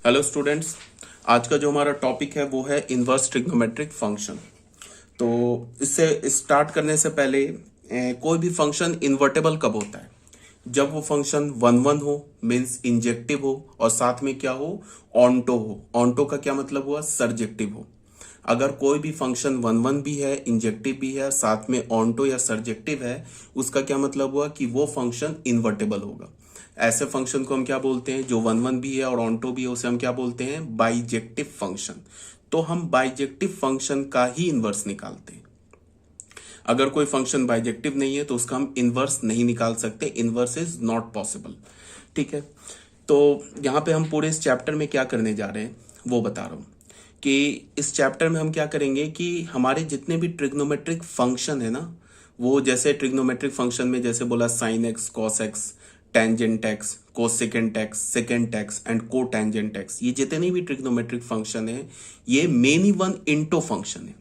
Hello students, आज का जो हमारा टॉपिक है वो है इनवर्स ट्रिग्नोमेट्रिक फंक्शन। तो इससे स्टार्ट करने से पहले कोई भी फंक्शन इन्वर्टेबल कब होता है? जब वो फंक्शन वन वन हो, मीन्स इंजेक्टिव हो, और साथ में क्या हो, ऑन्टो हो। ऑन्टो का क्या मतलब हुआ? सरजेक्टिव हो। अगर कोई भी फंक्शन वन वन भी है, इंजेक्टिव भी है, साथ में ऑन्टो या सरजेक्टिव है, उसका क्या मतलब हुआ कि वो फंक्शन इन्वर्टेबल होगा। ऐसे फंक्शन को हम क्या बोलते हैं? जो वन वन भी है और ऑन्टो भी है, उसे हम क्या बोलते हैं? Bijective function. तो हम बाइजेक्टिव फंक्शन का ही इन्वर्स निकालते हैं। अगर कोई फंक्शन बाइजेक्टिव नहीं है तो उसका हम इन्वर्स नहीं निकाल सकते। Inverse is not possible. ठीक है, तो यहां पे हम पूरे इस चैप्टर में क्या करने जा रहे हैं वो बता रहा हूं कि इस चैप्टर में हम क्या करेंगे कि हमारे जितने भी ट्रिग्नोमेट्रिक फंक्शन है ना, वो जैसे ट्रिग्नोमेट्रिक फंक्शन में जैसे बोला sine x, cos x, tangent x, cosecant x, secant x and को टेंजेंट एक्स, ये जितने भी ट्रिग्नोमेट्रिक फंक्शन है ये मेनी वन इंटो फंक्शन है।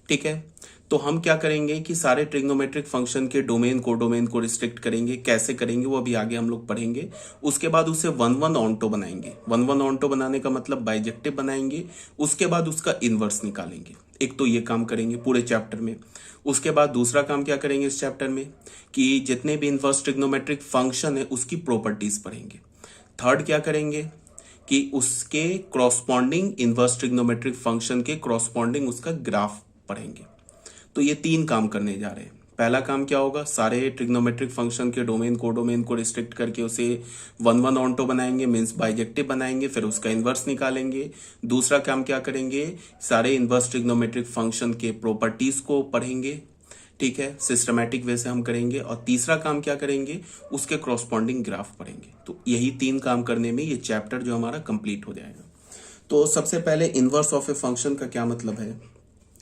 ठीक है, तो हम क्या करेंगे कि सारे ट्रिग्नोमेट्रिक फंक्शन के डोमेन को रिस्ट्रिक्ट करेंगे। कैसे करेंगे वो अभी आगे हम लोग पढ़ेंगे। उसके बाद उसे वन वन ऑन्टो बनाएंगे। वन वन ऑन्टो बनाने का मतलब बाइजेक्टिव बनाएंगे। उसके बाद उसका इनवर्स निकालेंगे। एक तो ये काम करेंगे पूरे चैप्टर में। उसके बाद दूसरा काम क्या करेंगे इस चैप्टर में कि जितने भी इनवर्स ट्रिग्नोमेट्रिक फंक्शन है उसकी प्रॉपर्टीज पढ़ेंगे। थर्ड क्या करेंगे कि उसके क्रॉसपॉन्डिंग इनवर्स ट्रिग्नोमेट्रिक फंक्शन के क्रॉसपॉन्डिंग उसका ग्राफ पढ़ेंगे। तो ये तीन काम करने जा रहे हैं। पहला काम क्या होगा? सारे ट्रिग्नोमेट्रिक फंक्शन के डोमेन को रिस्ट्रिक्ट करके उसे वन वन ऑन्टो बनाएंगे, मीन्स बाइजेक्टिव बनाएंगे, फिर उसका इन्वर्स निकालेंगे। दूसरा काम क्या करेंगे? सारे इन्वर्स ट्रिग्नोमेट्रिक फंक्शन के प्रॉपर्टीज को पढ़ेंगे। ठीक है, सिस्टमैटिक वे से हम करेंगे। और तीसरा काम क्या करेंगे? उसके क्रॉसपॉन्डिंग ग्राफ पढ़ेंगे। तो यही तीन काम करने में ये चैप्टर जो हमारा कंप्लीट हो जाएगा। तो सबसे पहले इनवर्स ऑफ ए फंक्शन का क्या मतलब है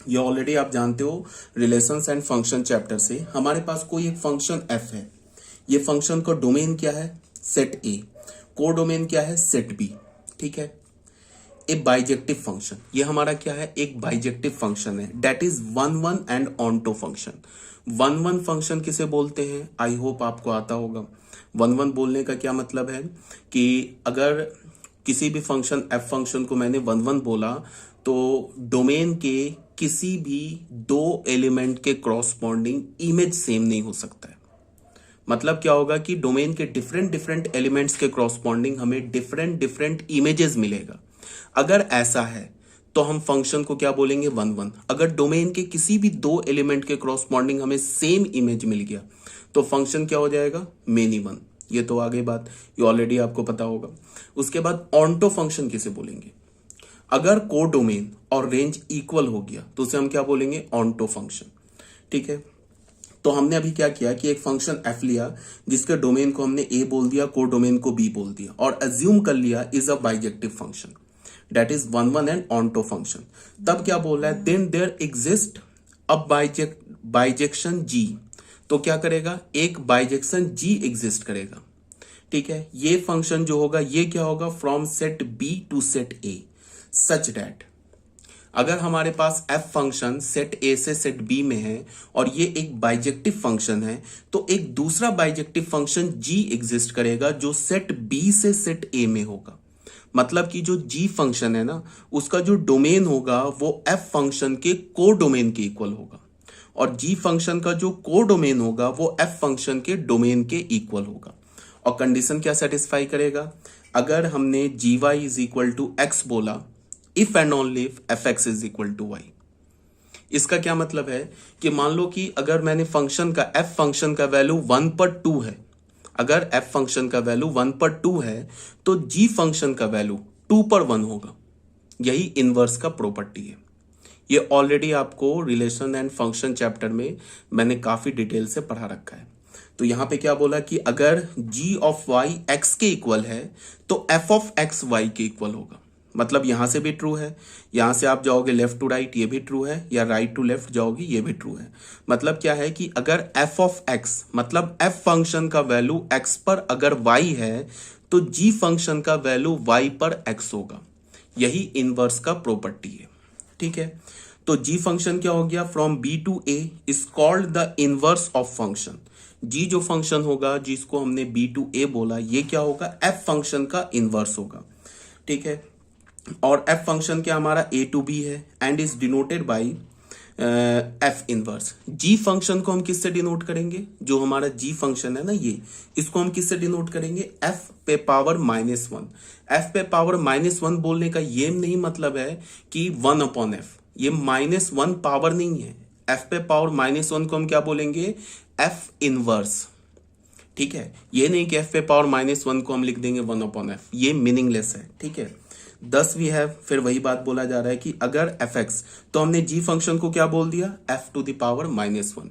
ये ऑलरेडी आप जानते हो रिलेशंस एंड फंक्शन चैप्टर से। हमारे पास कोई एक फंक्शन एफ है। ये फंक्शन का डोमेन क्या है? Set A. को डोमेन क्या है? Set B. ठीक है, ए बाइजेक्टिव फंक्शन। ये हमारा क्या है? एक बाइजेक्टिव फंक्शन है। That is one one and onto function. One one function किसे बोलते हैं? आई होप आपको आता होगा। वन वन बोलने का क्या मतलब है कि अगर किसी भी फंक्शन एफ फंक्शन को मैंने वन वन बोला तो डोमेन के किसी भी दो एलिमेंट के क्रॉसपॉन्डिंग इमेज सेम नहीं हो सकता है। मतलब क्या होगा कि डोमेन के डिफरेंट डिफरेंट एलिमेंट्स के क्रॉसपॉन्डिंग हमें डिफरेंट डिफरेंट इमेजेस मिलेगा। अगर ऐसा है तो हम फंक्शन को क्या बोलेंगे? One one. अगर डोमेन के किसी भी दो एलिमेंट के क्रॉसपॉन्डिंग हमें सेम इमेज मिल गया तो फंक्शन क्या हो जाएगा? Many one. ये तो आगे बात, ये ऑलरेडी आपको पता होगा। उसके बाद ऑन्टो फंक्शन किसे बोलेंगे? अगर को डोमेन और रेंज इक्वल हो गया तो उसे हम क्या बोलेंगे? Onto function. ठीक है, तो हमने अभी क्या किया कि एक फंक्शन एफ लिया जिसके डोमेन को हमने ए बोल दिया, को डोमेन को बी बोल दिया, और अज्यूम कर लिया is a bijective function, that is one one and onto function. तब क्या बोल रहा है? Then there exist a bijection g. तो क्या करेगा? एक बाइजेक्शन जी एग्जिस्ट करेगा। ठीक है, ये फंक्शन जो होगा ये क्या होगा? From set B to set A, such that अगर हमारे पास एफ फंक्शन सेट ए से सेट बी में है और ये एक बाइजेक्टिव फंक्शन है तो एक दूसरा बाइजेक्टिव फंक्शन जी एग्जिस्ट करेगा जो सेट बी से सेट ए में होगा। मतलब कि जो जी फंक्शन है ना, उसका जो डोमेन होगा वो एफ फंक्शन के को डोमेन के इक्वल होगा, और जी फंक्शन का जो को डोमेन होगा वो एफ फंक्शन के डोमेन के इक्वल होगा। और कंडीशन क्या सेटिस्फाई करेगा? अगर हमने g y is equal to x बोला, if and only if f x is equal to y. इसका क्या मतलब है कि मान लो कि अगर मैंने फंक्शन का एफ फंक्शन का वैल्यू 1 पर 2 है, अगर एफ फंक्शन का वैल्यू 1 पर 2 है तो जी फंक्शन का वैल्यू 2 पर 1 होगा। यही इनवर्स का प्रॉपर्टी है। ये ऑलरेडी आपको रिलेशन एंड फंक्शन चैप्टर में मैंने काफी डिटेल से पढ़ा रखा है। तो यहां पे क्या बोला कि अगर g ऑफ y x के इक्वल है तो f ऑफ x y के इक्वल होगा। मतलब यहां से भी ट्रू है, यहां से आप जाओगे लेफ्ट टू राइट ये भी ट्रू है, या राइट टू लेफ्ट जाओगे ये भी ट्रू है। मतलब क्या है कि अगर f ऑफ x मतलब f फंक्शन का वैल्यू x पर अगर y है तो g फंक्शन का वैल्यू y पर x होगा। यही इनवर्स का प्रॉपर्टी है। ठीक है, तो g फंक्शन क्या हो गया? From b to a is called the inverse of function. g जो फंक्शन होगा जिसको हमने b टू a बोला ये क्या होगा? f फंक्शन का इनवर्स होगा। ठीक है। और एफ फंक्शन क्या हमारा ए टू बी है and is denoted by F inverse. G function को हम किससे डिनोट करेंगे, जो हमारा जी फंक्शन है ना ये, इसको हम किससे डिनोट करेंगे, एफ पे पावर -1। एफ पे पावर -1 बोलने का ये नहीं मतलब है कि 1/f, ये -1 पावर नहीं है। एफ पे पावर -1 को हम क्या बोलेंगे, एफ इनवर्स। ठीक है, ये नहीं कि एफ पे पावर -1 को हम लिख देंगे 1/f, ये मीनिंगलेस है। ठीक है, 10 भी है, फिर वही बात बोला जा रहा है कि अगर एफ एक्स, तो हमने जी फंक्शन को क्या बोल दिया, एफ टू द पावर -1।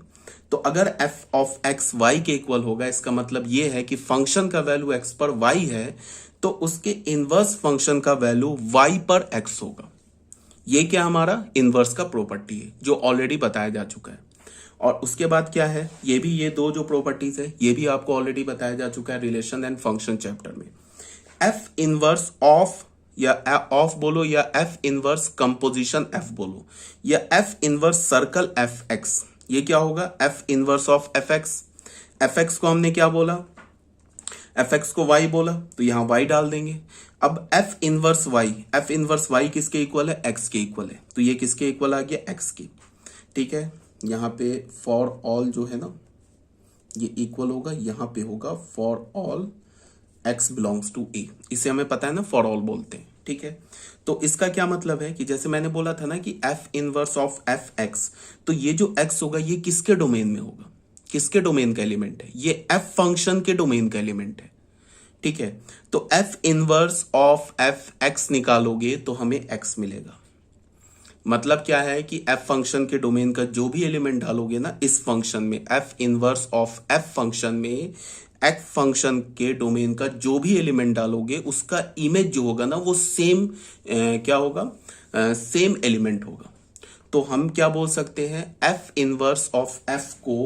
तो अगर एफ ऑफ एक्स वाई के इक्वल होगा, इसका मतलब ये है कि फंक्शन का वैल्यू एक्स पर वाई है, तो उसके इनवर्स फंक्शन का वैल्यू वाई पर एक्स होगा। ये क्या हमारा इनवर्स का प्रॉपर्टी है, जो ऑलरेडी बताया जा चुका है। और उसके बाद क्या है, ये भी, ये दो जो प्रॉपर्टीज है ये भी आपको ऑलरेडी बताया जा चुका है रिलेशन एंड फंक्शन चैप्टर में। एफ इनवर्स ऑफ, या ऑफ बोलो या एफ इनवर्स कंपोजिशन एफ बोलो, या F inverse circle F x, ये क्या होगा, F inverse of F x. F x को हमने क्या बोला, एफ एक्स को वाई बोला, तो यहां वाई डाल देंगे। अब F inverse Y, F inverse Y किसके इक्वल है, एक्स के इक्वल है, तो ये किसके इक्वल आ गया, एक्स के। ठीक है, यहाँ पे फॉर ऑल जो है ना ये इक्वल होगा, यहाँ पे होगा for all x belongs to A, इसे हमें पता है ना, फॉर ऑल बोलते हैं। ठीक है, तो इसका क्या मतलब है कि जैसे मैंने बोला था ना कि f inverse of F x, तो ये जो x होगा ये किसके डोमेन में होगा, किसके डोमेन का एलिमेंट है, ये f फंक्शन के डोमेन का एलिमेंट है। ठीक है, तो f inverse of F x निकालोगे तो हमें x मिलेगा। मतलब क्या है कि f फंक्शन के डोमेन का जो भी एलिमेंट डालोगे ना इस फंक्शन में, f inverse of f function में f फंक्शन के डोमेन का जो भी एलिमेंट डालोगे उसका इमेज जो होगा ना वो सेम क्या होगा, सेम एलिमेंट होगा। तो हम क्या बोल सकते हैं, f इनवर्स ऑफ f को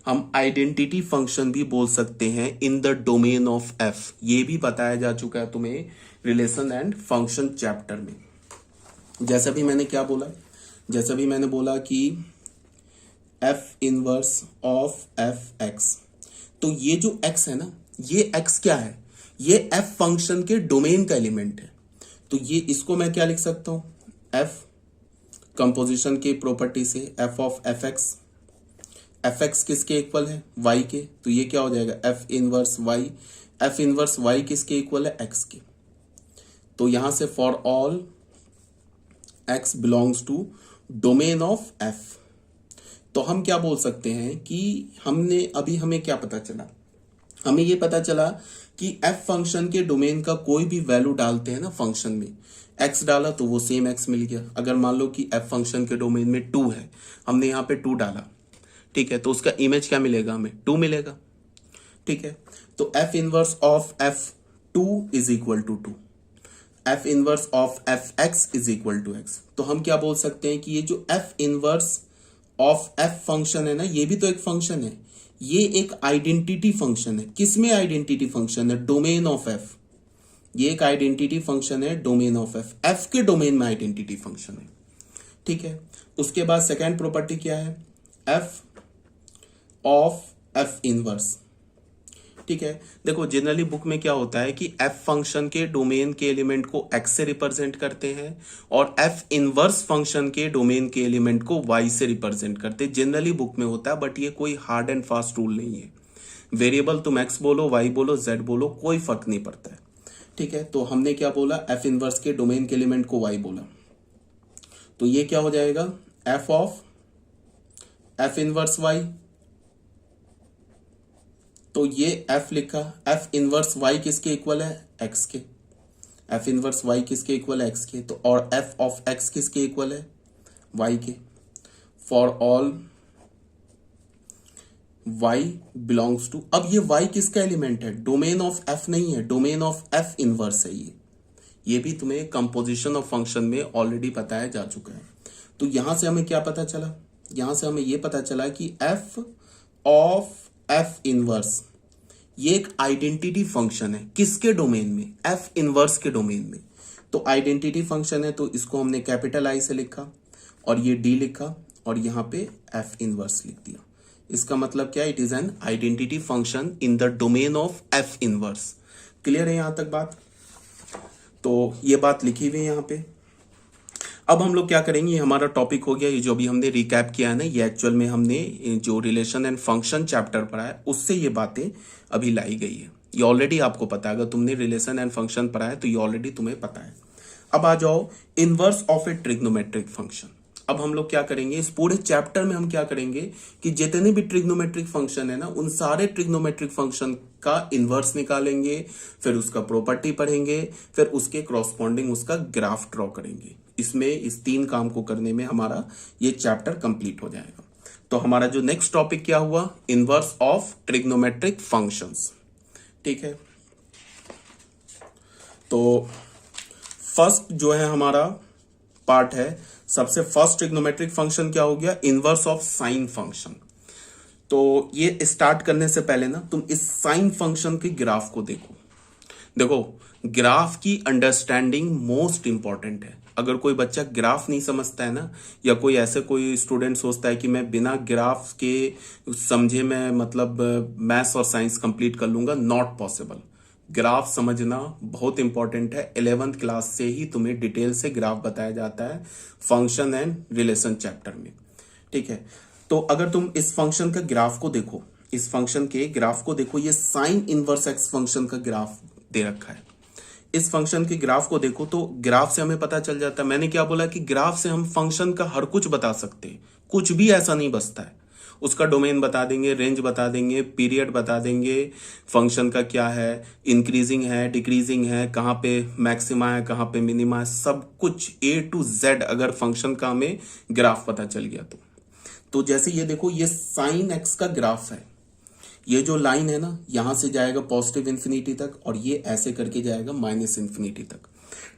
हम आइडेंटिटी फंक्शन भी बोल सकते हैं in the domain of f। ये भी बताया जा चुका है तुम्हें रिलेशन एंड फंक्शन चैप्टर में। जैसा भी मैंने क्या बोला, जैसा भी मैंने बोला कि f inverse of F x, तो ये जो x है ना, ये x क्या है, ये f फंक्शन के डोमेन का एलिमेंट है। तो ये इसको मैं क्या लिख सकता हूं, f कंपोजिशन की प्रॉपर्टी से f ऑफ एफ एक्स किसके इक्वल है, y के, तो ये क्या हो जाएगा, f inverse y, f inverse y किसके इक्वल है, x के। तो यहां से for all x belongs to domain of f, तो हम क्या बोल सकते हैं कि हमने अभी, हमें क्या पता चला, हमें ये पता चला कि f फंक्शन के डोमेन का कोई भी वैल्यू डालते हैं ना फंक्शन में, x डाला तो वो सेम x मिल गया। अगर मान लो कि f फंक्शन के डोमेन में 2 है, हमने यहाँ पे 2 डाला, ठीक है, तो उसका इमेज क्या मिलेगा, हमें 2 मिलेगा। ठीक है, तो f inverse of f2 is equal to 2, f inverse of F x is equal to X. तो हम क्या बोल सकते हैं कि ये जो f inverse of f function है ना, ये भी तो एक फंक्शन है, ये एक आइडेंटिटी फंक्शन है। किसमें आइडेंटिटी फंक्शन है, डोमेन ऑफ f। ये एक आइडेंटिटी फंक्शन है डोमेन ऑफ f के डोमेन में आइडेंटिटी फंक्शन है। ठीक है, उसके बाद सेकेंड प्रॉपर्टी क्या है, f ऑफ f इनवर्स। ठीक है, देखो जनरली बुक में क्या होता है कि f फंक्शन के डोमेन के एलिमेंट को x से रिप्रेजेंट करते हैं और f इनवर्स फंक्शन के डोमेन के एलिमेंट को y से रिप्रेजेंट करते हैं। जनरली बुक में होता है, बट ये कोई हार्ड एंड फास्ट रूल नहीं है। वेरिएबल तुम x बोलो, y बोलो, z बोलो, कोई फर्क नहीं पड़ता है। ठीक है, तो हमने क्या बोला, f इनवर्स के डोमेन के एलिमेंट को y बोला, तो ये क्या हो जाएगा, f of f inverse y, तो ये f लिखा, f इनवर्स y किसके इक्वल है, x के, f इनवर्स y किसके इक्वल है, x के, तो और f ऑफ x किसके इक्वल है, y के। For all y belongs to, अब ये y किसका एलिमेंट है, डोमेन ऑफ f नहीं है, डोमेन ऑफ f इनवर्स है ये भी तुम्हें कंपोजिशन ऑफ फंक्शन में ऑलरेडी बताया जा चुका है। तो यहां से हमें क्या पता चला, यहां से हमें ये पता चला कि f ऑफ f इनवर्स ये एक आइडेंटिटी फंक्शन है, किसके डोमेन में, f इनवर्स के डोमेन में। तो आइडेंटिटी फंक्शन है, तो इसको हमने कैपिटल I से लिखा और ये d लिखा और यहाँ पे f इनवर्स लिख दिया। इसका मतलब क्या है, it is an identity function in the domain of f inverse. Clear है यहां तक बात। तो ये बात लिखी हुई है यहाँ पे। अब हम लोग क्या करेंगे, ये हमारा टॉपिक हो गया, ये जो भी हमने रिकैप किया है ना, ये एक्चुअल में हमने जो रिलेशन एंड फंक्शन चैप्टर पढ़ा है उससे ये बातें अभी लाई गई है। ये ऑलरेडी आपको पता है, अगर तुमने रिलेशन एंड फंक्शन पढ़ा है तो ये ऑलरेडी तुम्हें पता है। अब आ जाओ inverse of A trigonometric function. अब हम लोग क्या करेंगे, इस पूरे चैप्टर में हम क्या करेंगे कि जितने भी ट्रिग्नोमेट्रिक फंक्शन है ना, उन सारे ट्रिग्नोमेट्रिक फंक्शन का इनवर्स निकालेंगे, फिर उसका प्रॉपर्टी पढ़ेंगे, फिर उसके क्रॉसपॉन्डिंग उसका ग्राफ ड्रॉ करेंगे। इसमें इस 3 काम को करने में हमारा ये चैप्टर कंप्लीट हो जाएगा। तो हमारा जो नेक्स्ट टॉपिक क्या हुआ, इनवर्स ऑफ ट्रिग्नोमेट्रिक फंक्शंस। ठीक है, तो फर्स्ट जो है हमारा पार्ट है, सबसे फर्स्ट ट्रिग्नोमेट्रिक फंक्शन क्या हो गया, इनवर्स ऑफ साइन फंक्शन। तो ये स्टार्ट करने से पहले ना तुम इस साइन फंक्शन के ग्राफ को देखो। देखो, ग्राफ की अंडरस्टैंडिंग मोस्ट इंपॉर्टेंट है। अगर कोई बच्चा ग्राफ नहीं समझता है ना, या कोई ऐसे कोई स्टूडेंट सोचता है कि मैं बिना ग्राफ के समझे मैं मतलब मैथ्स और साइंस कंप्लीट कर लूंगा, नॉट पॉसिबल। ग्राफ समझना बहुत इंपॉर्टेंट है। 11th क्लास से ही तुम्हें डिटेल से ग्राफ बताया जाता है फंक्शन एंड रिलेशन चैप्टर में। ठीक है, तो अगर तुम इस फंक्शन का ग्राफ को देखो, इस फंक्शन के ग्राफ को देखो, ये साइन इनवर्स एक्स फंक्शन का ग्राफ दे रखा है। इस फंक्शन के ग्राफ को देखो तो ग्राफ से हमें पता चल जाता है, मैंने क्या बोला कि ग्राफ से हम फंक्शन का हर कुछ बता सकते हैं, कुछ भी ऐसा नहीं बचता है। उसका डोमेन बता देंगे, रेंज बता देंगे, पीरियड बता देंगे, फंक्शन का क्या है, इंक्रीजिंग है, डिक्रीजिंग है, कहाँ पे मैक्सिमा है, कहाँ पे मिनिमा है, सब कुछ A to Z अगर फंक्शन का हमें ग्राफ पता चल गया तो जैसे ये देखो, ये साइन एक्स का ग्राफ है। ये जो लाइन है ना, यहां से जाएगा पॉजिटिव इंफिनिटी तक और ये ऐसे करके जाएगा माइनस इंफिनिटी तक।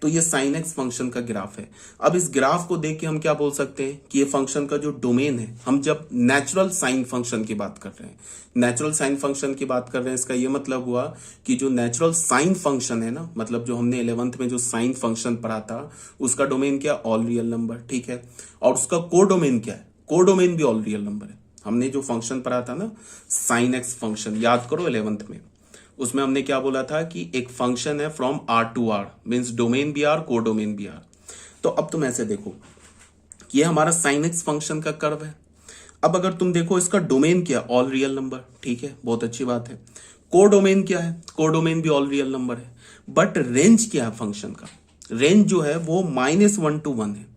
तो ये साइन एक्स फंक्शन का ग्राफ है। अब इस ग्राफ को देख के हम क्या बोल सकते हैं कि ये फंक्शन का जो डोमेन है, हम जब नेचुरल साइन फंक्शन की बात कर रहे हैं, नेचुरल साइन फंक्शन की बात कर रहे हैं, इसका ये मतलब हुआ कि जो नेचुरल साइन फंक्शन है ना, मतलब जो हमने 11th में जो साइन फंक्शन पढ़ा था, उसका डोमेन क्या, ऑल रियल नंबर। ठीक है, और उसका कोडोमेन क्या है, कोडोमेन भी ऑल रियल नंबर है। हमने जो फंक्शन पढ़ा था ना साइन एक्स फंक्शन, याद करो 11th में, उसमें हमने क्या बोला था कि एक फंक्शन है from R to R, means domain भी आर, कोडोमेन भी आर। तो अब तुम ऐसे देखो, ये हमारा साइन एक्स फंक्शन का कर्व है। अब अगर तुम देखो इसका डोमेन क्या, ऑल रियल नंबर। ठीक है, बहुत अच्छी बात है। कोडोमेन क्या है, कोडोमेन भी ऑल रियल नंबर है। बट रेंज क्या है फंक्शन का, रेंज जो है वो -1 to 1 है।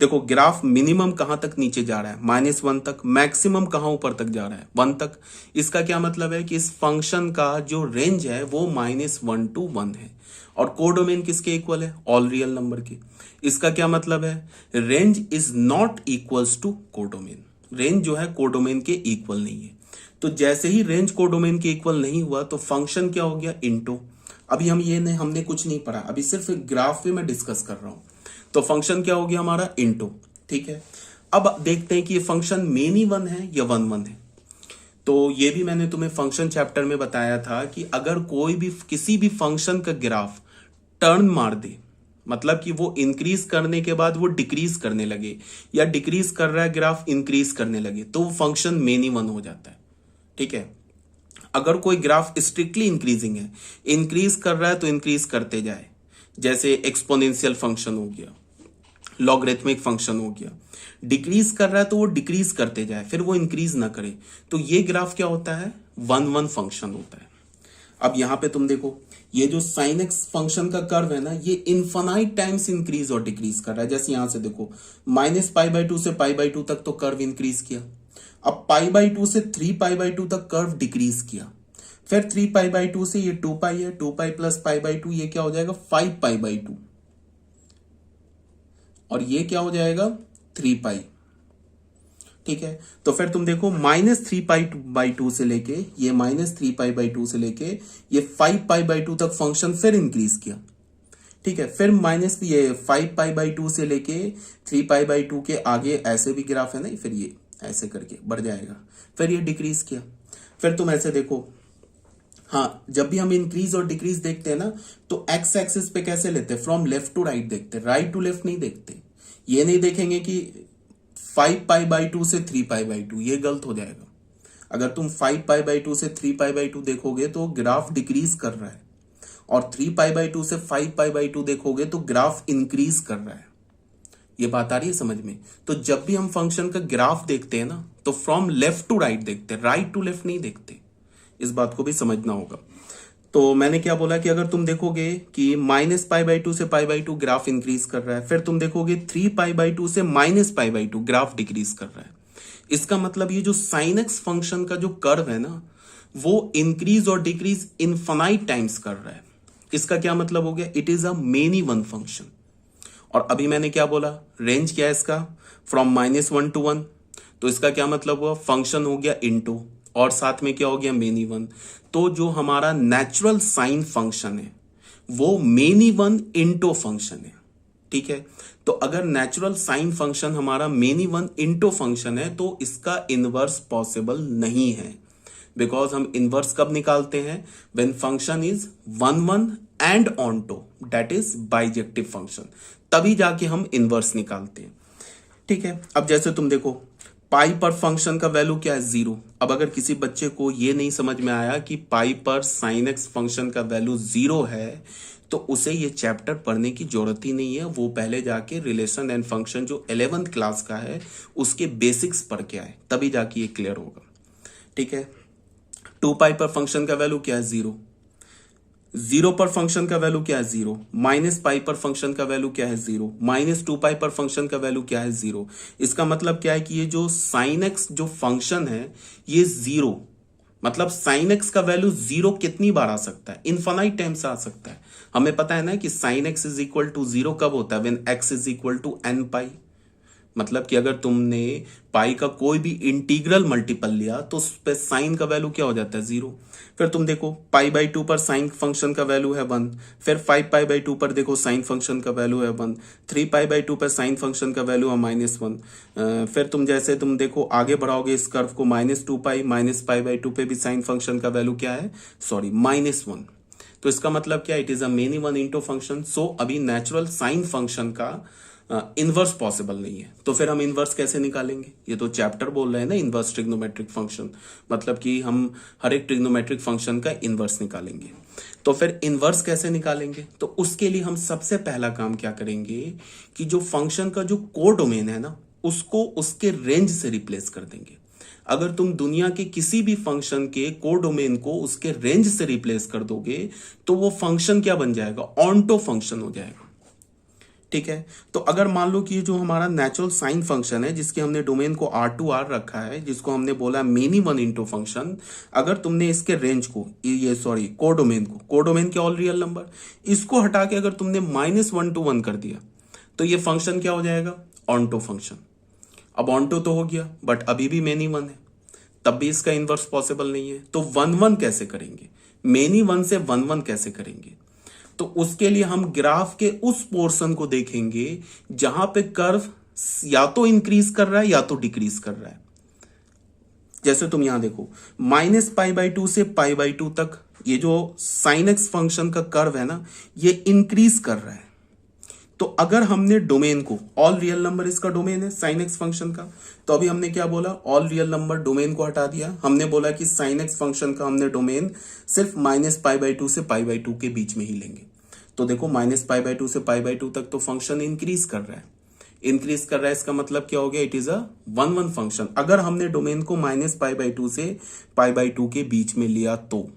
देखो ग्राफ मिनिमम कहां तक नीचे जा रहा है, -1 तक, मैक्सिमम कहां ऊपर तक जा रहा है, 1 तक। इसका क्या मतलब है कि इस फंक्शन का जो रेंज है वो -1 to 1 है। और कोडोमेन किसके इक्वल है, ऑल रियल नंबर के। इसका क्या मतलब है, range is not equals to codomain. Range जो है कोडोमेन के इक्वल नहीं है। तो जैसे ही रेंज कोडोमेन के इक्वल नहीं हुआ तो फंक्शन क्या हो गया, इंटो। अभी हम ये नहीं, हमने कुछ नहीं पढ़ा, अभी सिर्फ ग्राफ पे मैं डिस्कस कर रहा हूं। तो फंक्शन क्या हो गया हमारा, इंटो। ठीक है, अब देखते हैं कि ये फंक्शन मेनी 1 है या 1 है। तो ये भी मैंने तुम्हें फंक्शन चैप्टर में बताया था कि अगर कोई भी किसी भी फंक्शन का ग्राफ टर्न मार दे, मतलब कि वो इंक्रीज करने के बाद वो डिक्रीज करने लगे, या डिक्रीज कर रहा है ग्राफ इंक्रीज करने लगे, तो वो फंक्शन मेनी 1 हो जाता है। ठीक है, अगर कोई ग्राफ स्ट्रिक्टली इंक्रीजिंग है, इंक्रीज कर रहा है तो इंक्रीज करते जाए, जैसे एक्सपोनेंशियल फंक्शन हो गया, लॉगरिथमिक फंक्शन हो गया, डिक्रीज कर रहा है तो वो डिक्रीज करते जाए, फिर वो इंक्रीज ना करे, तो ये ग्राफ क्या होता है, 1 1 फंक्शन होता है। अब यहां पे तुम देखो, ये जो साइन एक्स फंक्शन का कर्व है ना, ये इनफाइनाइट टाइम्स इंक्रीज और डिक्रीज कर रहा है। जैसे यहां से देखो, -π/2 से π/2 तक तो कर्व इंक्रीज किया, अब π/2 से 3π/2 तक कर्व डिक्रीज किया, फिर 3π/2 से ये 2π है, 2π + π/2 ये क्या हो जाएगा, 5π/2, और ये क्या हो जाएगा, 3π। ठीक है, तो फिर तुम देखो -3π/2 से लेके ये -3π/2 से लेके ये 5π/2 तक फंक्शन फिर इंक्रीज किया। ठीक है, फिर माइनस ये 5π/2 से लेके 3π/2 के आगे ऐसे भी ग्राफ है ना, फिर ये ऐसे करके बढ़ जाएगा, फिर ये डिक्रीज किया। फिर तुम ऐसे देखो, हाँ, जब भी हम इंक्रीज और डिक्रीज देखते हैं ना, तो एक्स एक्सिस पे कैसे लेते हैं, फ्रॉम लेफ्ट टू राइट देखते हैं, राइट टू लेफ्ट नहीं देखते। ये नहीं देखेंगे कि 5π/2 से 3π/2, ये गलत हो जाएगा। अगर तुम 5π/2 से 3π/2 देखोगे तो ग्राफ डिक्रीज कर रहा है, और 3π/2 से 5π/2 देखोगे तो ग्राफ इंक्रीज कर रहा है। ये बात आ रही है समझ में? तो जब भी हम फंक्शन का ग्राफ देखते हैं ना, तो फ्रॉम लेफ्ट टू राइट देखते हैं, राइट टू लेफ्ट नहीं देखते। इस बात को भी समझना होगा। तो मैंने क्या बोला कि अगर तुम देखोगे कि -π/2 से π/2 ग्राफ इंक्रीज कर रहा है, फिर तुम देखोगे 3π/2 से -π/2 ग्राफ डिक्रीज कर रहा है। इसका मतलब ये जो sin x फंक्शन का जो कर्व है ना, वो इंक्रीज और डिक्रीज इनफाइनाइट टाइम्स कर रहा है। इसका क्या मतलब हो गया? It is a many one function. और अभी मैंने क्या बोला? रेंज क्या है इसका? From -1 to 1। तो इसका क्या मतलब हुआ? फंक्शन हो गया इनटू, और साथ में क्या हो गया? Many one. तो जो हमारा नेचुरल साइन फंक्शन है वो मेनी वन इनटू फंक्शन है। ठीक है, तो अगर नेचुरल साइन फंक्शन हमारा मेनी वन इनटू फंक्शन है तो इसका इनवर्स पॉसिबल नहीं है। बिकॉज हम इनवर्स कब निकालते हैं? When function is 1 1 and onto, that is bijective function, तभी जाके हम इनवर्स निकालते हैं। ठीक है, अब जैसे तुम देखो पाई पर फंक्शन का वैल्यू क्या है? 0। अब अगर किसी बच्चे को ये नहीं समझ में आया कि पाई पर साइन एक्स फंक्शन का वैल्यू 0 है, तो उसे ये चैप्टर पढ़ने की जरूरत ही नहीं है। वो पहले जाके रिलेशन एंड फंक्शन जो 11th क्लास का है उसके बेसिक्स पढ़ के आए, तभी जाके ये क्लियर होगा। ठीक है, 2π पर फंक्शन का वैल्यू क्या है? 0। 0 पर फंक्शन का वैल्यू क्या है? 0। -π पर फंक्शन का वैल्यू क्या है? 0। -2π पर फंक्शन का वैल्यू क्या है? 0। इसका मतलब क्या है कि ये जो sin x जो फंक्शन है ये 0, मतलब sin x का वैल्यू 0 कितनी बार आ सकता है? इनफाइनाइट टाइम्स आ सकता है। हमें पता है ना कि sin x is equal to 0 कब होता है? When x is equal to nπ। मतलब कि अगर तुमने पाई का कोई भी इंटीग्रल मल्टीपल लिया तो उस पे साइन का वैल्यू क्या हो जाता है? 0। फिर तुम देखो π/2 पर साइन फंक्शन का वैल्यू है 1। फिर 5π/2 पर देखो साइन फंक्शन का वैल्यू है 1। 3π/2 पर साइन फंक्शन का वैल्यू है -1। फिर तुम जैसे तुम देखो आगे बढ़ाओगे इस कर्व को, -2π -π/2 पे भी साइन फंक्शन का वैल्यू क्या है? सॉरी, -1। तो इसका मतलब क्या? It is a many one into function. So अभी नेचुरल साइन फंक्शन का इनवर्स पॉसिबल नहीं है। तो फिर हम इनवर्स कैसे निकालेंगे? ये तो चैप्टर बोल रहे हैं ना इनवर्स ट्रिग्नोमेट्रिक फंक्शन, मतलब कि हम हर एक ट्रिग्नोमेट्रिक फंक्शन का इनवर्स निकालेंगे। तो फिर इनवर्स कैसे निकालेंगे? तो उसके लिए हम सबसे पहला काम क्या करेंगे कि जो फंक्शन का जो कोडोमेन है ना, उसको उसके रेंज से रिप्लेस कर देंगे। अगर तुम दुनिया के किसी भी फंक्शन के कोडोमेन को उसके रेंज से रिप्लेस कर दोगे तो वो फंक्शन क्या बन जाएगा? ऑन्टो फंक्शन हो जाएगा। ठीक है, तो अगर मान लो कि ये जो हमारा नेचुरल साइन फंक्शन है जिसके हमने डोमेन को R2R रखा है, जिसको हमने बोला मेनी वन इंटू फंक्शन, अगर तुमने इसके रेंज को कोडोमेन के ऑल रियल नंबर, इसको हटा के अगर तुमने -1 to 1 कर दिया तो ये फंक्शन क्या हो जाएगा? Onto function. अब ऑन्टो तो हो गया बट अभी भी मेनी वन है, तब भी इसका इनवर्स पॉसिबल नहीं है। तो 1 1 कैसे करेंगे? मेनी वन से 1 1 कैसे करेंगे? तो उसके लिए हम ग्राफ के उस पोर्शन को देखेंगे जहां पे कर्व या तो इंक्रीज कर रहा है या तो डिक्रीज कर रहा है। जैसे तुम यहां देखो -π/2 से π/2 तक ये जो sin x फंक्शन का कर्व है ना, ये इंक्रीज कर रहा है। तो अगर हमने डोमेन को, ऑल रियल नंबर इसका डोमेन है sin x फंक्शन का, तो अभी हमने क्या बोला? ऑल रियल नंबर डोमेन को हटा दिया। हमने बोला कि sin x फंक्शन का हमने डोमेन सिर्फ -π/2 से π/2 के बीच में ही लेंगे। तो देखो -π/2 से π/2 तक तो फंक्शन इंक्रीज कर रहा है। इंक्रीज कर रहा है इसका मतलब क्या हो गया? It is a 1 1 function. अगर हमने डोमेन को -π/2 से π/2 के बीच में लिया तो,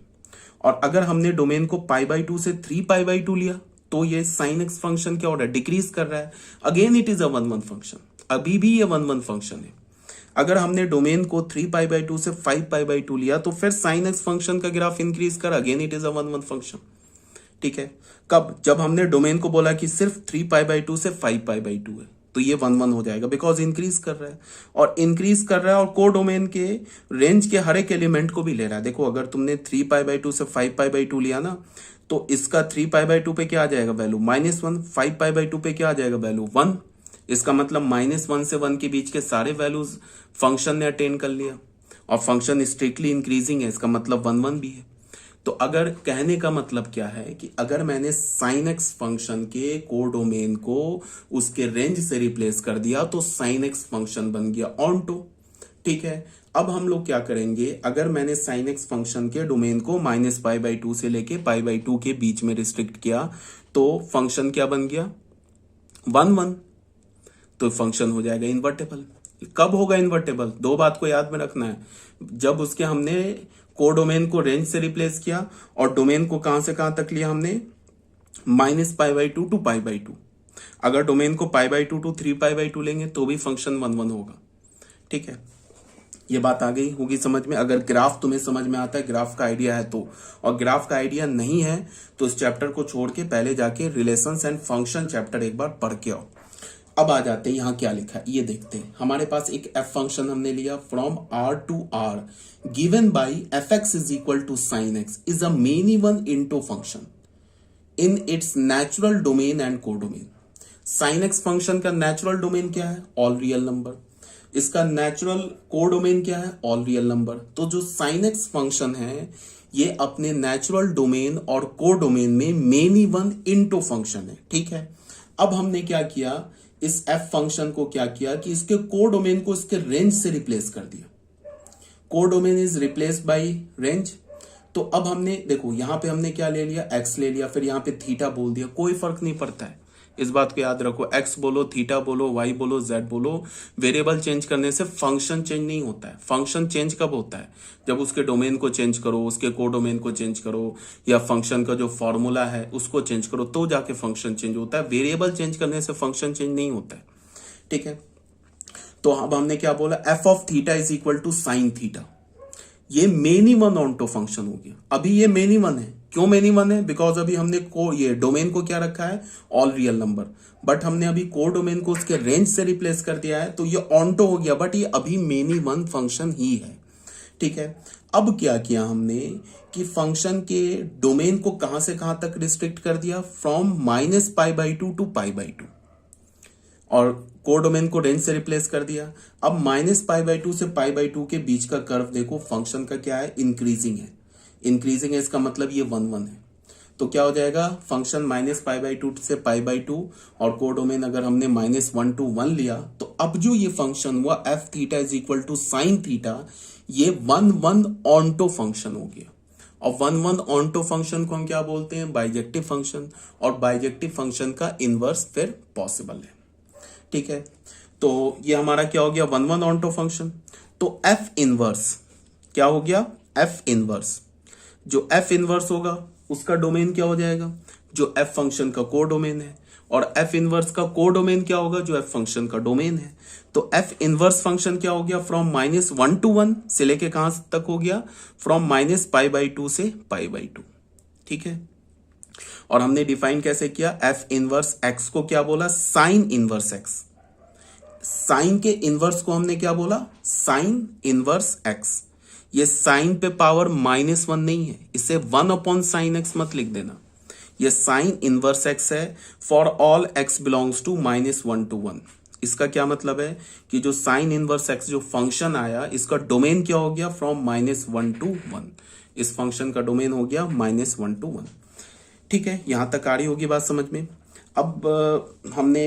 और अगर हमने डोमेन को π/2 से 3π/2 लिया तो ये sin x फंक्शन क्या हो रहा है? डिक्रीज कर रहा है। Again it is a 1 1 function, अभी भी ये 1 1 फंक्शन है। अगर हमने डोमेन को 3π/2 से 5π/2 लिया तो फिर sin x फंक्शन का ग्राफ इंक्रीज कर, again it is a 1 1 function. ठीक है, कब? जब हमने डोमेन को बोला कि सिर्फ 3π/2 से 5π/2 है, तो ये 1 1 हो जाएगा बिकॉज इंक्रीज कर रहा है। और इंक्रीज कर रहा है और को डोमेन के रेंज के हर एक एलिमेंट को भी ले रहा है। देखो अगर तुमने 3π/2 से 5π/2 लिया ना, तो इसका 3π/2 पे क्या आ जाएगा? वैल्यू -1। 5π/2 पे क्या आ जाएगा? वैल्यू 1। इसका मतलब -1 से 1 के बीच के सारे वैल्यूज फंक्शन ने अटेन कर लिया, और फंक्शन स्ट्रिक्टली इंक्रीजिंग है, इसका मतलब 1 1 भी है। तो अगर कहने का मतलब क्या है कि अगर मैंने sin x फंक्शन के कोडोमेन को उसके रेंज से रिप्लेस कर दिया तो sin x फंक्शन बन गया ऑन्टो। ठीक है। अब हम लोग क्या करेंगे, अगर मैंने साइन एक्स फंक्शन के डोमेन को -π/2 से लेके π/2 के बीच में रिस्ट्रिक्ट किया तो फंक्शन क्या बन गया, 1 1, तो फंक्शन हो जाएगा इन्वर्टेबल। कब होगा इन्वर्टेबल, दो बात को याद में रखना है, जब उसके हमने कोडोमेन को रेंज से रिप्लेस किया और डोमेन को कहां से कहां तक लिया हमने, -π/2 टू π/2। अगर डोमेन को π/2 टू 3π/2 लेंगे तो भी फंक्शन 1 1 होगा। ठीक है, ये बात आ गई होगी समझ में। अगर ग्राफ तुम्हें समझ में आता है, ग्राफ का आइडिया है तो, और ग्राफ का आइडिया नहीं है तो इस चैप्टर को छोड़ के पहले जाके रिलेशंस एंड फंक्शन चैप्टर एक बार पढ़ के आओ। अब आ जाते हैं यहाँ क्या लिखा है ये देखते हैं। हमारे पास एक एफ फंक्शन हमने लिया from R to R given by F x is equal to sine X is a many one into function in its natural domain and codomain. Sine X function का नेचुरल डोमेन क्या है, all real number. इसका natural codomain क्या है, all real number. तो जो sign X function है ये अपने नेचुरल डोमेन और कोडोमेन में मेनी वन इनटू फंक्शन है। ठीक है, अब हमने क्या किया, इस एफ फंक्शन को क्या किया कि इसके कोडोमेन को इसके रेंज से रिप्लेस कर दिया। Codomain is replaced by range. तो अब हमने देखो यहां पे हमने क्या ले लिया, एक्स ले लिया, फिर यहां पे थीटा बोल दिया, कोई फर्क नहीं पड़ता है, इस बात को याद रखो। एक्स बोलो, थीटा बोलो, वाई बोलो, जेड बोलो, वेरिएबल चेंज करने से फंक्शन चेंज नहीं होता है। फंक्शन चेंज कब होता है, जब उसके डोमेन को चेंज करो, उसके कोडोमेन को चेंज करो, या फंक्शन का जो फॉर्मूला है उसको चेंज करो, तो जाके फंक्शन चेंज होता है। वेरिएबल चेंज करने से फंक्शन चेंज नहीं होता है। ठीक है, तो अब हमने क्या बोला, F of theta is equal to sine theta. ये मेनी वन ऑन्टो फंक्शन हो गया। अभी ये मेनी वन है, क्यों मेनी वन है, बिकॉज अभी हमने ये डोमेन को क्या रखा है, ऑल रियल नंबर, बट हमने अभी को डोमेन को उसके रेंज से रिप्लेस कर दिया है तो ये ऑन्टो हो गया, बट ये अभी मेनी वन फंक्शन ही है। ठीक है, अब क्या किया हमने कि फंक्शन के डोमेन को कहां से कहां तक रिस्ट्रिक्ट कर दिया, फ्रॉम -π/2 टू π/2, और कोडोमेन को रेंज से रिप्लेस कर दिया। अब -π/2 से π/2 के बीच का कर्व देखो, फंक्शन का क्या है, इंक्रीजिंग है। इंक्रीजिंग है इसका मतलब ये 1 1 है, तो क्या हो जाएगा, फंक्शन -π/2 से π/2 और कोडोमेन अगर हमने -1 to 1 लिया, तो अब जो ये फंक्शन हुआ F theta is equal to sine theta, ये 1 1 ऑन्टो फंक्शन हो गया। और 1 1 ऑन्टो फंक्शन को हम क्या बोलते हैं, बाइजेक्टिव फंक्शन, और बाइजेक्टिव फंक्शन का इनवर्स फिर पॉसिबल है। ठीक है, तो ये हमारा क्या हो गया, 1 1 ऑन्टो फंक्शन। तो एफ इनवर्स क्या हो गया, एफ इनवर्स, जो एफ इनवर्स होगा उसका डोमेन क्या हो जाएगा, जो एफ फंक्शन का को डोमेन है, और एफ इनवर्स का को डोमेन क्या होगा, जो एफ फंक्शन का डोमेन है। तो एफ इनवर्स फंक्शन क्या हो गया, फ्रॉम -1 to 1 से लेके कहां तक हो गया, फ्रॉम -π/2 से π/2। ठीक है, और हमने डिफाइन कैसे किया, एफ इनवर्स एक्स को क्या बोला, साइन इनवर्स एक्स। साइन के इनवर्स को हमने क्या बोला, साइन इनवर्स एक्स। ये साइन पे पावर -1 नहीं है, इसे 1/sin x मत लिख देना, ये साइन इनवर्स एक्स है for all x belongs to -1 to 1। इसका क्या मतलब है कि जो साइन इनवर्स एक्स जो फंक्शन आया, इसका डोमेन क्या हो गया, फ्रॉम -1 to 1। इस फंक्शन का डोमेन हो गया -1 to 1। ठीक है, यहां तक आ रही होगी बात समझ में। अब हमने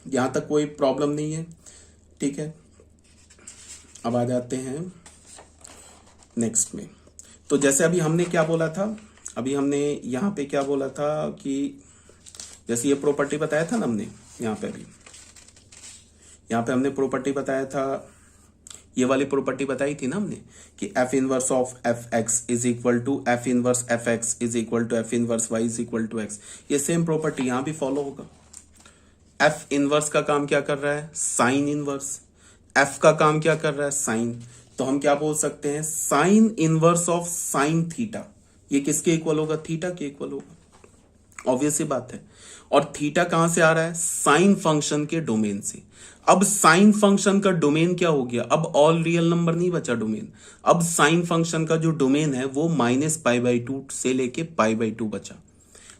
यहां तक कोई प्रॉब्लम नहीं है। ठीक है, अब आ जाते हैं नेक्स्ट में। तो जैसे अभी हमने क्या बोला था, अभी हमने यहां पे क्या बोला था कि जैसे ये प्रॉपर्टी बताया था ना हमने, यहां पे अभी यहां पे हमने प्रॉपर्टी बताया था, ये वाली प्रॉपर्टी बताई थी ना हमने कि F inverse of F x is equal to F inverse F x is equal to F inverse Y is equal to X. ये सेम प्रॉपर्टी यहां भी फॉलो होगा। एफ इनवर्स का काम क्या कर रहा है, साइन इनवर्स, एफ का काम क्या कर रहा है, साइन। तो हम क्या बोल सकते हैं, sine inverse of sine theta, ये किसके इक्वल होगा, थीटा के इक्वल होगा, ऑब्वियस सी बात है। और थीटा कहां से आ रहा है, साइन फंक्शन के डोमेन से। अब साइन फंक्शन का डोमेन क्या हो गया, अब ऑल रियल नंबर नहीं बचा डोमेन, अब साइन फंक्शन का जो डोमेन है वो -π/2 से लेके π/2 बचा।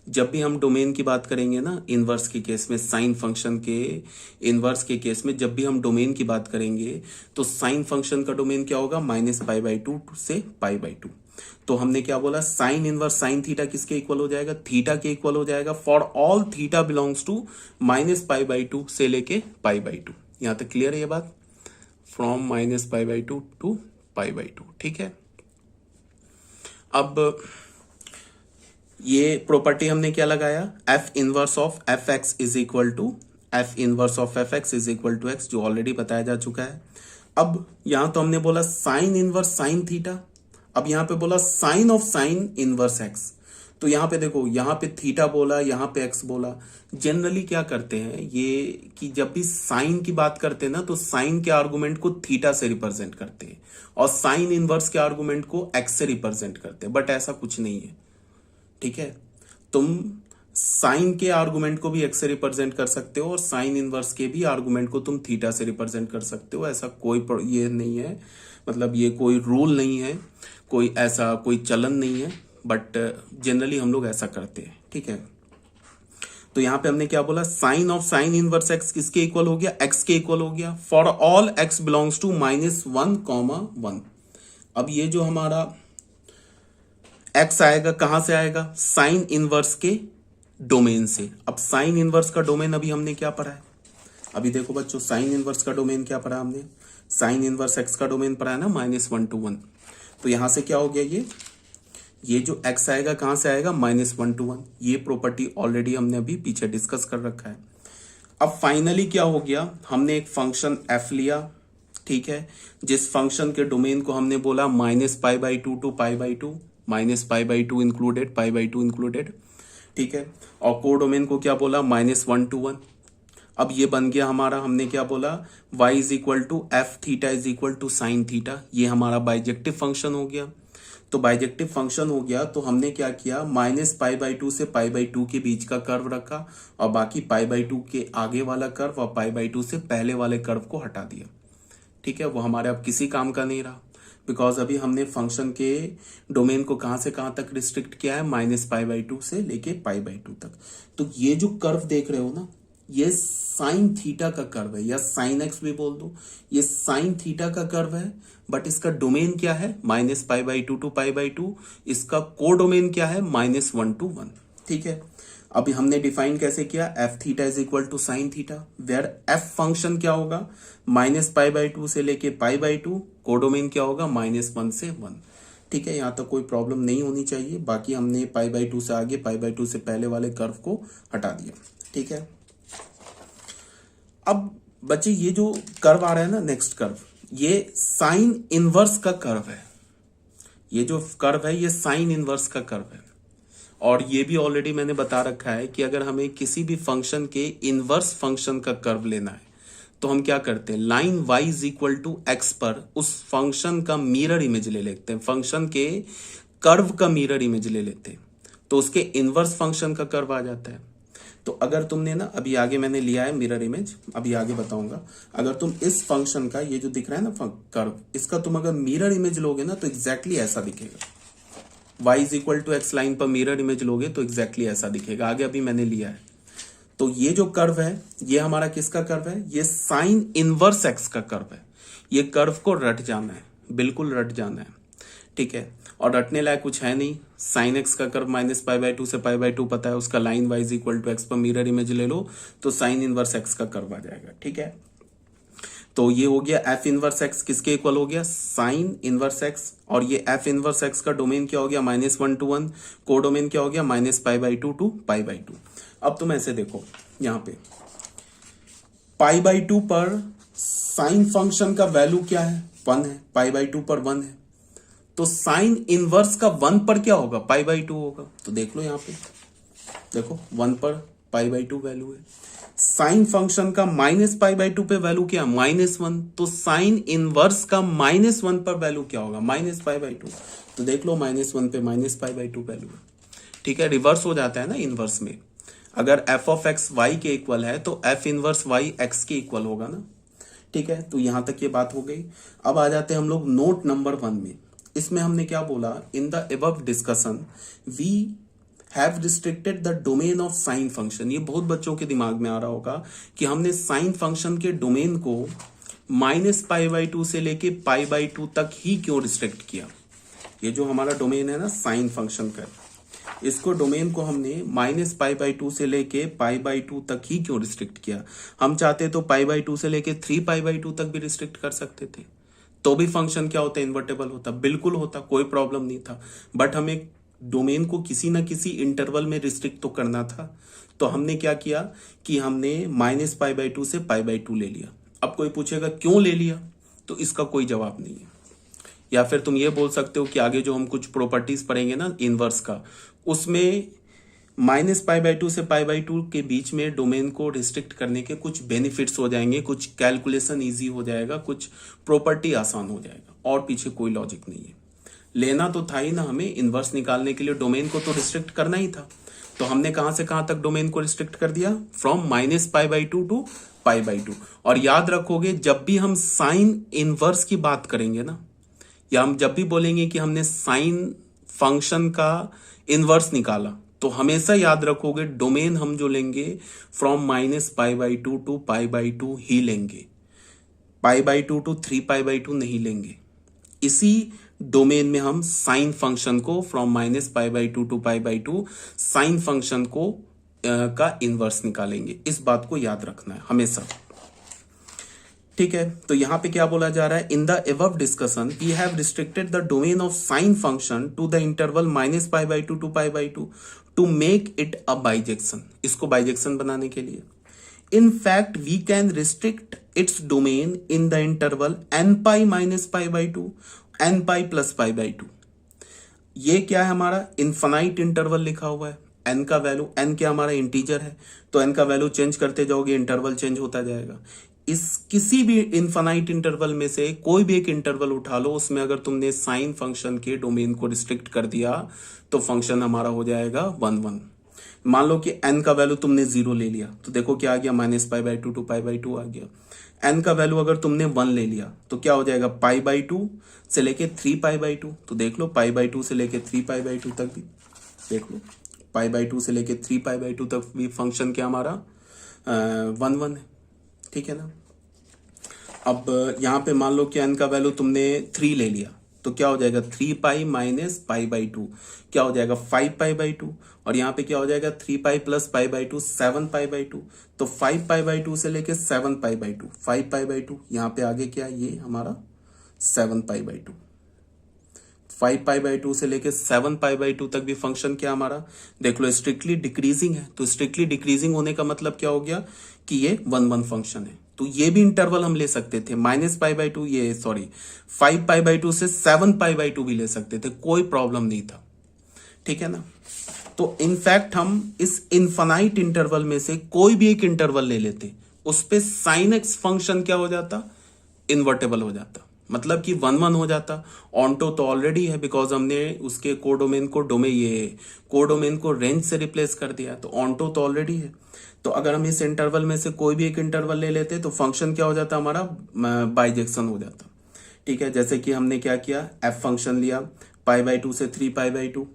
जब भी हम डोमेन की बात करेंगे ना, इनवर्स के केस में, साइन फंक्शन के इनवर्स के केस में जब भी हम डोमेन की बात करेंगे तो साइन फंक्शन का डोमेन क्या होगा, -π/2 से π/2। तो हमने क्या बोला, साइन इनवर्स साइन थीटा किसके इक्वल हो जाएगा, थीटा के इक्वल हो जाएगा for all theta belongs to -π/2 से लेके π/2। यहां तक क्लियर है ये बात। From minus pi by two to pi by two. ठीक है, अब ये प्रॉपर्टी हमने क्या लगाया, F inverse of F x is equal to F inverse of F x is equal to X, जो ऑलरेडी बताया जा चुका है। अब यहां तो हमने बोला साइन इनवर्स साइन थीटा, अब यहां पे बोला sine of sine inverse X. तो यहां पे देखो, यहां पे थीटा बोला, यहां पे एक्स बोला। जनरली क्या करते हैं ये कि जब भी साइन की बात करते हैं ना, तो साइन के आर्गुमेंट को थीटा से रिप्रेजेंट करते हैं और साइन इनवर्स के आर्गुमेंट को एक्स से रिप्रेजेंट करते हैं, बट ऐसा कुछ नहीं है। ठीक है, तुम साइन के आर्गुमेंट को भी एक्स से रिप्रेजेंट कर सकते हो और साइन इनवर्स के भी आर्गुमेंट को तुम थीटा से रिप्रेजेंट कर सकते हो। ऐसा कोई ये नहीं है, मतलब ये कोई रूल नहीं है, कोई ऐसा कोई चलन नहीं है, बट जनरली हम लोग ऐसा करते हैं। ठीक है, तो यहां पे हमने क्या बोला, sine of sine inverse X किसके इक्वल हो गया, एक्स के इक्वल हो गया for all X belongs to -1, 1। अब ये जो हमारा एक्स आएगा कहां से आएगा, साइन इनवर्स के डोमेन से। अब साइन इनवर्स का डोमेन अभी हमने क्या पढ़ा है, अभी देखो बच्चों, साइन इनवर्स का डोमेन क्या पढ़ा हमने, साइन इनवर्स एक्स का डोमेन पढ़ा है ना, -1 to 1। तो यहां से क्या हो गया, ये जो x आएगा कहां से आएगा, -1 to 1। ये प्रॉपर्टी ऑलरेडी हमने अभी पीछे डिस्कस कर रखा है। अब फाइनली क्या हो गया, हमने एक फंक्शन f लिया। ठीक है, जिस फंक्शन के डोमेन को हमने बोला -π/2 to π/2, -π/2 इंक्लूडेड, π/2 इंक्लूडेड। ठीक है, और को डोमेन को क्या बोला, -1 to 1। अब ये बन गया हमारा, हमने क्या बोला, y is equal to F theta is equal to sine theta. ये हमारा बाइजेक्टिव फंक्शन हो गया। तो बाइजेक्टिव फंक्शन हो गया, तो हमने क्या किया, -π/2 से π/2 के बीच का कर्व रखा और बाकी π/2 के आगे वाला कर्व और π/2 से पहले वाले कर्व को हटा दिया। ठीक है, वो हमारे अब किसी काम का नहीं रहा, बिकॉज अभी हमने फंक्शन के डोमेन को कहां से कहां तक रिस्ट्रिक्ट किया है, -π/2 से लेके π/2 तक। तो ये जो कर्व देख रहे हो ना, ये साइन थीटा का कर्व है, या साइन एक्स भी बोल दो, ये साइन थीटा का कर्व है, बट इसका डोमेन क्या है, -π/2 to π/2। इसका को डोमेन क्या है, -1 to 1। ठीक है, अभी हमने डिफाइन कैसे किया, F theta is equal to sine theta, where F function क्या होगा, -π/2 से लेके π/2, को डोमेन क्या होगा, -1 से 1। ठीक है, यहां तक कोई प्रॉब्लम नहीं होनी चाहिए। बाकी हमने π/2 से आगे, π/2 से पहले वाले कर्व को हटा दिया। ठीक है, अब बच्चे ये जो कर्व आ रहा है ना, नेक्स्ट कर्व, ये साइन इनवर्स का कर्व है। ये जो कर्व है ये साइन इनवर्स का कर्व है, और ये भी ऑलरेडी मैंने बता रखा है कि अगर हमें किसी भी फंक्शन के इनवर्स फंक्शन का कर्व लेना है तो हम क्या करते हैं, line y is equal to X पर उस फंक्शन का मिरर इमेज ले लेते हैं, फंक्शन के कर्व का मिरर इमेज ले लेते हैं, तो उसके इनवर्स फंक्शन का कर्व आ जाता है। तो अगर तुमने ना, अभी आगे मैंने लिया है मिरर इमेज, अभी आगे बताऊंगा, अगर तुम इस फंक्शन का, ये जो दिख रहा है ना कर्व, इसका तुम अगर मिरर इमेज लोगे ना तो एग्जैक्टली ऐसा दिखेगा। y is equal to X line पर मिरर इमेज लोगे तो एग्जैक्टली ऐसा दिखेगा। आगे अभी मैंने लिया है। तो ये जो कर्व है, ये हमारा किसका कर्व है, ये साइन इनवर्स एक्स का कर्व है। ये कर्व को रट जाना है, बिल्कुल रट जाना है। ठीक है, और रटने लायक कुछ है नहीं। साइन एक्स का कर्व -π/2 से π/2 पता है, उसका line y is equal to X पर मिरर इमेज ले लो तो साइन इनवर्स एक्स का कर्व आ जाएगा। ठीक है, तो ये हो गया एफ इनवर्स एक्स किसके इक्वल हो गया, साइन इनवर्स एक्स। और ये एफ इनवर्स एक्स का डोमेन क्या हो गया, -1 to 1। को डोमेन क्या हो गया, -π/2 to π/2। अब तुम ऐसे देखो, यहां पे π/2 पर साइन फंक्शन का वैल्यू क्या है, 1 है, π/2 पर 1 है, तो साइन इनवर्स का 1 पर क्या होगा, π/2 होगा। तो देख लो यहां पे, देखो 1 पर π/2 वैल्यू है। साइन फंक्शन का -π/2 पे वैल्यू क्या, -1, तो साइन इनवर्स का -1 पर वैल्यू क्या होगा, -π/2। तो देख लो -1 पे -π/2 वैल्यू है। ठीक है, रिवर्स हो जाता है ना इनवर्स में। अगर एफ ऑफ एक्स वाई के इक्वल है तो एफ इनवर्स वाई एक्स के इक्वल होगा ना। ठीक है, तो यहां तक ये बात हो गई। अब आ जाते हैं हम लोग नोट नंबर 1 में। इसमें हमने क्या बोला, in the above discussion we have restricted the domain of sine function. ये बहुत बच्चों के दिमाग में आ रहा होगा कि हमने साइन फंक्शन के डोमेन को -π/2 से लेके π/2 तक ही क्यों रिस्ट्रिक्ट किया। ये जो हमारा डोमेन है ना साइन फंक्शन का, इसको डोमेन को हमने -π/2 से लेके π/2 तक ही क्यों रिस्ट्रिक्ट किया? हम चाहते तो π/2 से लेके 3π/2 तक भी रिस्ट्रिक्ट कर सकते थे, तो भी फंक्शन क्या होता, इन्वर्टेबल होता, बिल्कुल होता, कोई प्रॉब्लम नहीं था। बट हमें डोमेन को किसी ना किसी इंटरवल में रिस्ट्रिक्ट तो करना था, तो हमने क्या किया कि हमने -π/2 से π/2 ले लिया। अब कोई पूछेगा क्यों ले लिया, तो इसका कोई जवाब नहीं है। या फिर तुम ये बोल सकते हो कि आगे जो हम कुछ प्रॉपर्टीज पढ़ेंगे ना इनवर्स का, उसमें -π/2 से π/2 के बीच में डोमेन को रिस्ट्रिक्ट करने के कुछ बेनिफिट्स हो जाएंगे, कुछ कैलकुलेशन इजी हो जाएगा, कुछ प्रॉपर्टी आसान हो जाएगा, और पीछे कोई लॉजिक नहीं है। लेना तो था ही ना, हमें इनवर्स निकालने के लिए डोमेन को तो रिस्ट्रिक्ट करना ही था। तो हमने कहां से कहां तक डोमेन को रिस्ट्रिक्ट कर दिया, फ्रॉम -π/2 टू π/2। और याद रखोगे, जब भी हम साइन इनवर्स की बात करेंगे ना, या हम जब भी बोलेंगे कि हमने साइन फंक्शन का इनवर्स निकाला, तो हमेशा याद रखोगे डोमेन हम जो लेंगे फ्रॉम -π/2 टू π/2 ही लेंगे, π/2 टू 3π/2 नहीं लेंगे। इसी डोमेन में हम साइन फंक्शन को फ्रॉम -π/2 टू π/2 साइन फंक्शन को का इनवर्स निकालेंगे। इस बात को याद रखना है हमेशा, ठीक है। तो यहां पे क्या बोला जा रहा है, in the above discussion we have restricted the domain of sine function to the interval -π/2 to π/2 to make it a bijection. इसको बाइजेक्शन बनाने के लिए in fact we can restrict its domain in the interval nπ - π/2 nπ + π/2। ये क्या है, हमारा infinite interval लिखा हुआ है। n का वैल्यू, n क्या हमारा इंटीजर है, तो n का वैल्यू चेंज करते जाओगे, इंटरवल चेंज होता जाएगा। इस किसी भी इन्फानाइट इंटरवल में से कोई भी एक इंटरवल उठा लो, उसमें अगर तुमने साइन फंक्शन के डोमेन को रिस्ट्रिक्ट कर दिया तो फंक्शन हमारा हो जाएगा 1 1। मान लो कि n का वैल्यू तुमने 0 ले लिया, तो देखो क्या आ गया, -π/2 टू π/2 आ गया। n का वैल्यू अगर तुमने 1 ले लिया तो क्या हो जाएगा, π/2 से लेके 3π/2। तो देख लो π/2 से लेके 3π/2 तक भी देख लो, π/2 से लेके 3π/2 तक भी फंक्शन क्या हमारा 1 1 है, ठीक है ना। अब यहां पे मान लो कि n का वैल्यू तुमने 3 ले लिया, तो क्या हो जाएगा, 3π - π/2 क्या हो जाएगा, 5π/2। और यहाँ पे क्या हो जाएगा, 3π + π/2 7π/2। तो 5π/2 से लेके 7π/2, 5π/2 यहाँ पे आगे क्या है, ये हमारा 7π/2। 5π/2 से लेके 7π/2 तक भी फंक्शन क्या हमारा, देख लो स्ट्रिक्टली डिक्रीजिंग है। तो स्ट्रिक्टली डिक्रीजिंग होने का मतलब क्या हो गया कि ये 1 1 फंक्शन है। तो ये भी इंटरवल हम ले सकते थे, -π/2 ये सॉरी 5π/2 से 7π/2 भी ले सकते थे, कोई प्रॉब्लम नहीं था, ठीक है ना। तो इनफैक्ट हम इस इनफाइनाइट इंटरवल में से कोई भी एक इंटरवल ले लेते, उस पे साइन एक्स फंक्शन क्या हो जाता, इन्वर्टेबल हो जाता, मतलब कि 1 1 हो जाता। ऑन्टो तो ऑलरेडी है, बिकॉज हमने उसके कोडोमेन को रेंज से रिप्लेस कर दिया, तो ऑन्टो तो ऑलरेडी है। तो अगर हम इस इंटरवल में से कोई भी एक इंटरवल ले लेते तो फंक्शन क्या हो जाता, हमारा बाइजेक्शन हो जाता, ठीक है। जैसे कि हमने क्या किया, एफ फंक्शन लिया, π/2 से 3π/2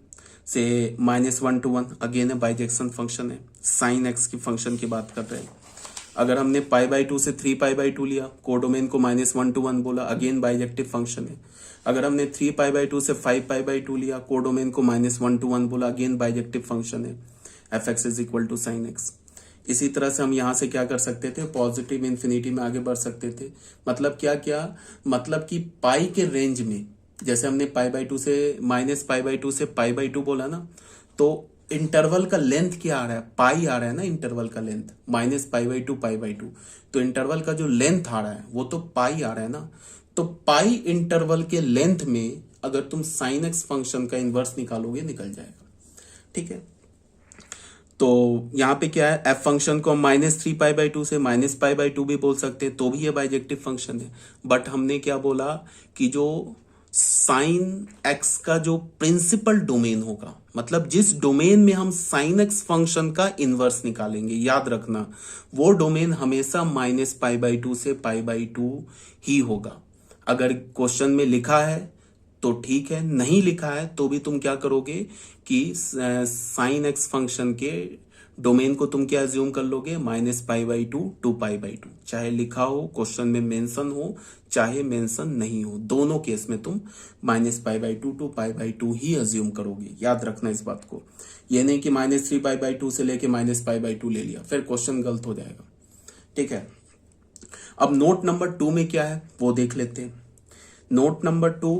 से -1 to 1, अगेन है बाइजेक्शन फंक्शन है, साइन एक्स की फंक्शन की बात कर रहे हैं। अगर हमने π/2 से 3π/2 लिया, कोडोमेन को -1 to 1 बोला, अगेन बाइजेक्टिव फंक्शन है। अगर हमने 3π/2 से 5π/2 लिया, कोडोमेन को -1 to 1 बोला, अगेन बाइजेक्टिव फंक्शन है, fx = sin x। इसी तरह से हम यहां से क्या कर सकते थे, पॉजिटिव इन्फिनिटी में आगे बढ़ सकते थे। मतलब क्या, मतलब कि पाई के रेंज में, जैसे हमने π/2 से -π/2 से π/2 बोला ना, तो इंटरवल का लेंथ क्या आ रहा है, पाई आ रहा है ना, इंटरवल का लेंथ -π/2 π/2, तो इंटरवल का जो लेंथ आ रहा है वो तो पाई आ रहा है ना। तो पाई इंटरवल के लेंथ में अगर तुम साइन एक्स फंक्शन का इनवर्स निकालोगे, निकल जाएगा, ठीक है। तो यहाँ पे क्या है, एफ फंक्शन को हम -3π/2 से -π/2 भी बोल सकते हैं, तो भी ये बाइजेक्टिव फंक्शन है। बट हमने क्या बोला कि जो साइन एक्स का जो प्रिंसिपल डोमेन होगा, मतलब जिस डोमेन में हम साइन एक्स फंक्शन का इनवर्स निकालेंगे, याद रखना वो डोमेन हमेशा -π/2 से π/2 ही होगा। अगर क्वेश्चन में लिखा है तो ठीक है, नहीं लिखा है तो भी तुम क्या करोगे कि साइन एक्स फंक्शन के डोमेन को तुम क्या एज्यूम कर लोगे, -π/2 टू π/2, चाहे लिखा हो क्वेश्चन में मेंशन हो चाहे मेंशन नहीं हो, दोनों केस में तुम -π/2 टू π/2 ही एज्यूम करोगे। याद रखना इस बात को, ये नहीं कि -3π/2 से लेके -π/2 ले लिया, फिर क्वेश्चन गलत हो जाएगा। ठीक है, अब नोट नंबर 2 में क्या है वो देख लेते हैं। Note number 2